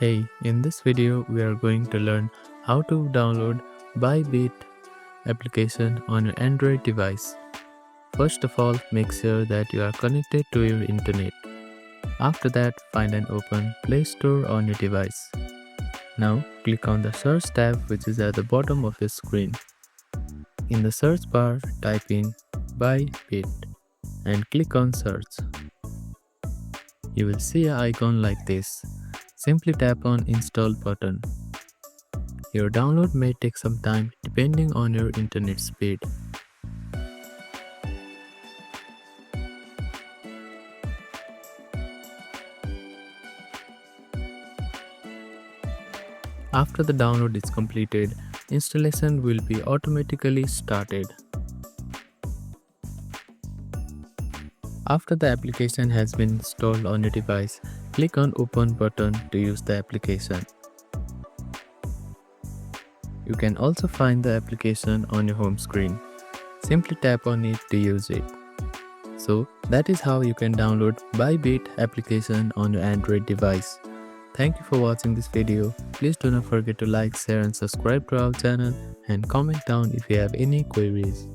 Hey, in this video we are going to learn how to download Bybit application on your Android device. First of all, make sure that you are connected to your internet. After that, find and open Play Store on your device. Now, click on the search tab which is at the bottom of your screen. In the search bar, type in Bybit and click on search. You will see an icon like this. Simply tap on Install button. Your download may take some time depending on your internet speed. After the download is completed, installation will be automatically started. After the application has been installed on your device, click on Open button to use the application. You can also find the application on your home screen. Simply tap on it to use it. So that is how you can download Bybit application on your Android device. Thank you for watching this video. Please do not forget to like, share and subscribe to our channel and comment down if you have any queries.